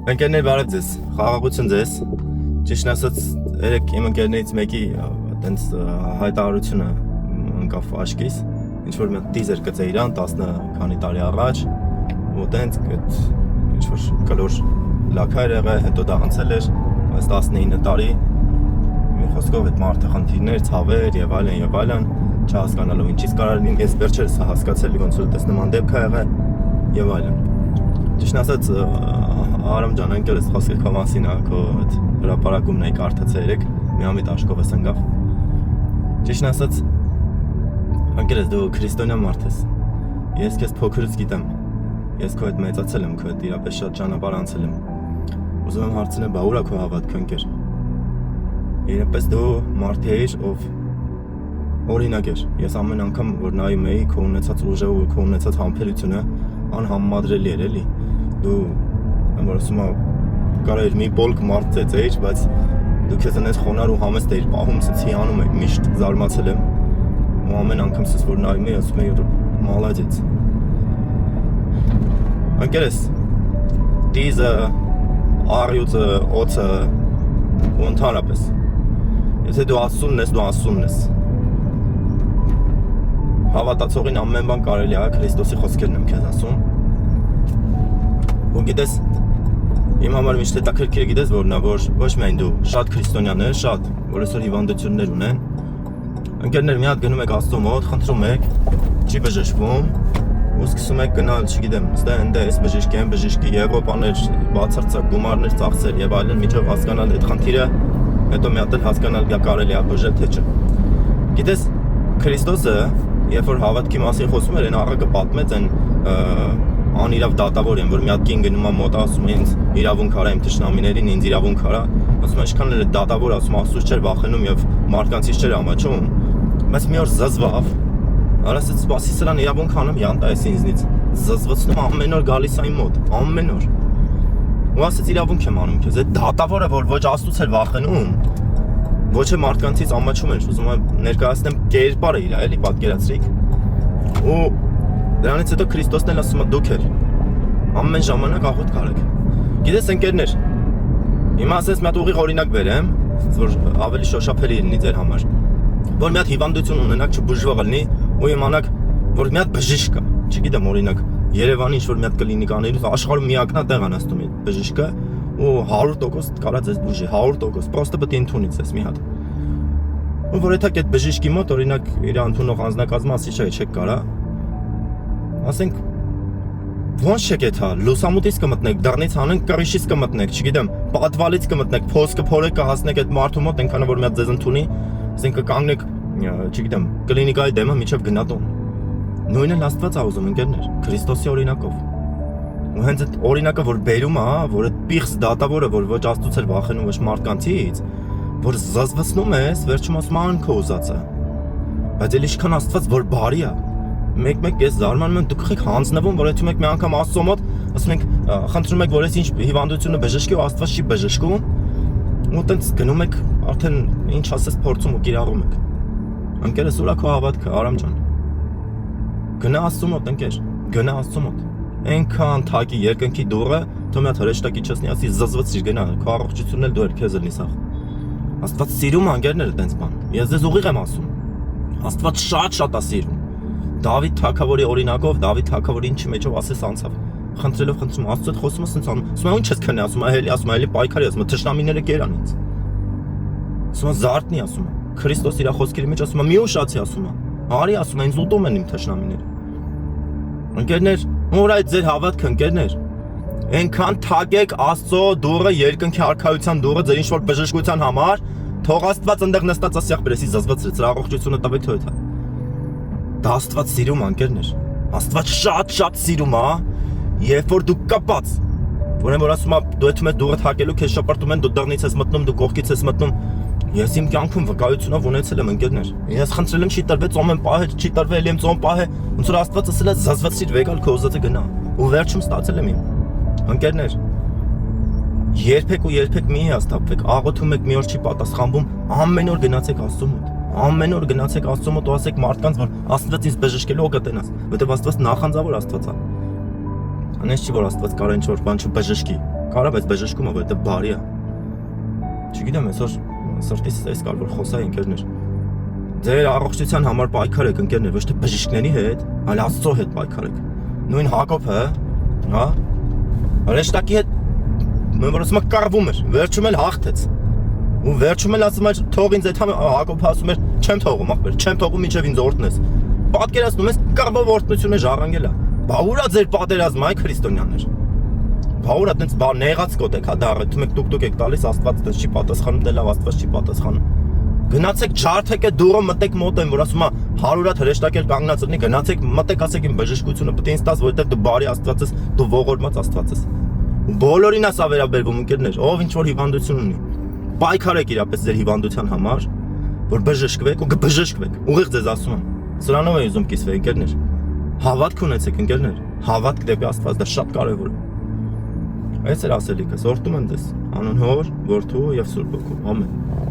Ընկերներ բարև ձեզ, խաղաղություն ձեզ, ճիշտն ասած երեք իմ ընկերներից մեկի այտենց հայտարարությունը ընկավ աչքիս, ինչ-որ մի տիզեր գծե իրան 10 քանի տարի առաջ, ու այտենց ինչ-որ կլոր լաքար եղել, հետո դա անցել էր, այս 19 տարի, մի խոսքով այդ մարդը խնդիրներ, ցավեր եւ այլն, չհասկանալով ինչից կարող լինի, ես վերջերս հասկացել, ոնց որ այդպես նման դեպք ա եղել եւ այլն։ Ճիշտն ասած Արամ ջան, ընկերս խոսքը քո մասին է, քո այդ հրապարակումն էի կարդացել երեք, մի ամիտ աշկովս ընկավ։ Ճիշտն ասած, ընկերս դու քրիստոնյա մարդ ես։ Ես քեզ փոքրուց գիտեմ։ Ես քո հետ մեծացել եմ, քո հետ իրապես շատ ճանապարհ անցել եմ։ Ուզում եմ հարցնել, բա ուր է քո հավատքը, ընկեր։ Իրապես դու մարդ ես, ով օրինակ էր։ Ես ամեն անգամ որ նայում էի քո ունեցած ուժը ու քո ունեցած համբերությունը անհամեմադրելի էր, էլի։ Դու որ ասում եմ կարող մի բոլք մարդ ծեծեիր, բայց դու քեզ այնպես խոնար ու համեստ էիր պահում, սենց հիանում էի, միշտ զարմացել եմ։ Ու ամեն անգամ սենց որ նայում էի, ասում էի մալադեց։ Ընկերս, դիզը, առյուծը, օծը ու ընդհանրապես։ Եթե դու Աստծունն ես, դու Աստծունն ես։ Հավատացողին ամեն բան կարելի է, Քրիստոսի խոսքերն եմ քեզ ասում։ Ու գիտես, իմ համար միշտ հետաքրքիր գիտես որն է, որ ոչ միայն դու, շատ քրիստոնյաներ, շատ, որ այսօր հիվանդություններ ունեն։ Ընկերներ, մի հատ գնում եք Աստծո մոտ, խնդրում եք, չի բժշկվում, ու սկսում եք գնալ, չգիտեմ, ստե բժիշկ են, բժիշկի Եվրոպաներ, բացարձակ գումարներ ծախսել եւ այլն, միջով հասկանալ այդ խնդիրը, հետո մի հատ էլ հասկանալ կարելի է բժշկել թե չէ։ Գիտես, Քրիստոսը, երբ որ հավատքի մասին խոսում էր, այն առակը պատմեց այն անիրավ դատավոր են, որ մի հատ կին գնում է մոտ, ասում է ինձ իրավունք արա իմ թշնամիներին, ինձ իրավունք արա, ասում է ինչքան էլ դատավոր ասում Աստծուց չէր վախենում եւ մարդկանցից չէր ամաչում, բայց մի օր զզվավ, արասից սպասի սրան իրավունք անեմ, յանտա էս ինձնից, զզվացնում ամեն օր գալիս այն մոտ, ամեն օր։ Ու ասեց իրավունք եմ անում քեզ, այդ դատավորը որ ոչ Աստծուց էր վախենում, ոչ է մարդկանցից ամաչում էր, ուզում եմ ներկայացնեմ կերպարը իր, էլի պատկերացրիք։ Ու դրանից հետո Քրիստոսն էլ ասում է դուք էլ ամեն ժամանակ աղոթք արեք։ Գիտես ընկերներ, հիմա ասես մի հատ ուղիղ օրինակ բերեմ, որ ավելի շոշափելի լինի ձեր համար։ Որ մի հատ հիվանդություն ունենաք, չբուժվող լինի, ու իմանաք, որ մի հատ բժիշկ կա, չգիտեմ օրինակ Երևանի ինչ-որ մի հատ կլինիկաներից աշխարհում միակն է տեղ անաստում այդ բժիշկը, ու 100% կարա ձեզ բուժի, 100%, պրոստը պետք է ընդունի ձեզ մի հատ։ Ու որ եթե այդ բժիշկի մոտ օրինակ իր ընդունող անձնակազմը ասի չէ, չեք կարա, ասենք ոնց չեք էթա, լուսամուտից կմտնեք, դռնից հանենք կռիշից կմտնեք, չգիտեմ, պատվալից կմտնեք, փոսկը փորեք կհասնեք այդ մարդու մոտ, այնքան որ մի հատ ձեզ ընդունի, ասենք կկանգնեք, չգիտեմ, կլինիկայի դեմը միջև գնատուն։ Նույնն էլ Աստված ա ուզում ընկերներ, Քրիստոսի օրինակով։ Ու հենց այդ օրինակը որ բերում է, որ այդ պիղծ դատավորը, որ ոչ Աստծուց էր վախենում, ոչ մարդկանցից, որ զզվացնում ես, վերջում ասում ան քո ուզածը։ Բայց էլ ինչքան Աստված որ բարի է։ Մեկ ես զարմանում եմ, դուք եք հանձնվում, որ եթե մեկ մի անգամ Աստծո մոտ, ասում ենք, խնդրում եք, որ այս ինչ հիվանդությունը բժշկի, ու Աստված չի բժշկում, ու տենց գնում եք, արդեն ինչ ասես փորձում ու կիրառում եք։ Ընկերս ուրա քո հավատքը, Արամ ջան։ Գնա Աստծո մոտ, ընկեր, գնա Աստծո մոտ։ Այնքան թակի երկնքի դուռը, թող մի հատ հրեշտակի չեսնի, ասի զզվացիր գնա, քո առողջությունն էլ դու էր քեզ լնի սախ։ Աստված սիրում է ընկերները տենց բան։ Ես ձեզ ուղիղ եմ ասում։ Աստված շատ է սիրում։ Դավիթ թագավորի օրինակով, Դավիթ թագավորի ինչի մեջով ասես անցավ։ Խնդրելով խնդրում, Աստծո հետ խոսում ես ինձ անում։ Ասում եմ, ինչ ես քնի, ասում եմ, էլի պայքարի, ասում եմ, թշնամիները կերան ինձ։ Ասում եմ, զարթնի, ասում եմ։ Քրիստոս իր խոսքերի մեջ ասում է, մի ուշացի, ասում է։ Արի, ասում է, ինձ ուտում են իմ թշնամիները։ Ընկերներ, ուր այդ ձեր հավատքը, ընկերներ։ Այնքան թակեք Աստծո դուռը, երկնքի արքայության դուռը ձեր ինչ-որ բժշկության համար, թող Աստված այնտեղ նստած ասիախ բերեսի զզվացրեց, ձեր առողջությունը տվեք թո էթա։ Դա Աստված սիրում անկերներ։ Աստված շատ սիրում է, երբ որ դու կապած։ Որն որ ասում է, դու եթե դուռը թակելու քեզ շպրտում են, դու դռնից ես մտնում, դու կողքից ես մտնում։ Ես իմ կյանքում վկայությունով ունեցել եմ ընկերներ։ Ես խնդրել եմ չի տրվեց ոմ եմ պահել, չի տրվել եմ ծոմ պահել, ոնց որ Աստված ասել է զզվացիր վեկալ քո ուզածը գնա։ Ու վերջում ստացել եմ իմ։ Ընկերներ, երբեք մի հիասթափվեք, աղոթում եք մի օր չի պատասխանվում, ամեն օր գնացեք Աստծո մոտ։ Ամեն օր գնացեք Աստծո մոտ ու ասեք մարդկանց, որ Աստված ինձ բժշկելու կտենաս, որովհետև Աստված նախանձավոր Աստված է։ Անես չի որ Աստված կարող ինչ-որ բան չբժշկի, Կարա, բայց բժշկումը որտեղ բարի է։ Չգիտեմ, այսօր սրտից էս կար որ խոսայի ընկերներ։ Ձեր առողջության համար պայքար եք ընկերներ, ոչ թե բժիշկների հետ, այլ Աստծո հետ պայքար եք։ Նույն Հակոբը, հա, հրեշտակի հետ որ ասում է կռվում էր, վերջում էլ հաղթեց։ Ու վերջում էլ ասում էր թող ինձ այդ Հակոբը ասում էր չեմ թողում ախպեր, չեմ թողում մինչև ինձ օրհնես։ Պատկերացնում ես կռվով օրհնությունը ժառանգել է։ Բա ուրա ձեր պատերազմը այ քրիստոնյաներ։ Բա ուրա տենց բա նեղած կոտ եք հա դառը, դու եք տուկ եք տալիս Աստված տես չի պատասխանում, դե լավ Աստված չի պատասխանում։ Գնացեք ջարդեք է դուրը մտեք մոտ են որ ասում է 100-ատ հրեշտակել կանգնած լինի, գնացեք մտեք ասեք իմ բժշկությունը պետք է ինձ տաս որովհետև դու բարի Աստված ես, դու ողորմած Աստված ես։ Բոլորին է սա վերաբերվում ընկերներ, ով ինչ որ հիվանդություն ունի։ Պայքարեք իրապես ձեր հիվանդության համար, որ բժշկվեք ու կբժշկվեք։ Ուղիղ ձեզ ասում եմ։ Սրանով է ուզում կիսվել ընկերներ։ Հավատք ունեցեք ընկերներ, հավատք դեպի Աստված, դա շատ կարևոր է։ Այս էր ասելիքս, օրհնում եմ ձեզ, անուն Հոր, Որդու եւ Սուրբ Հոգու։ Ամեն։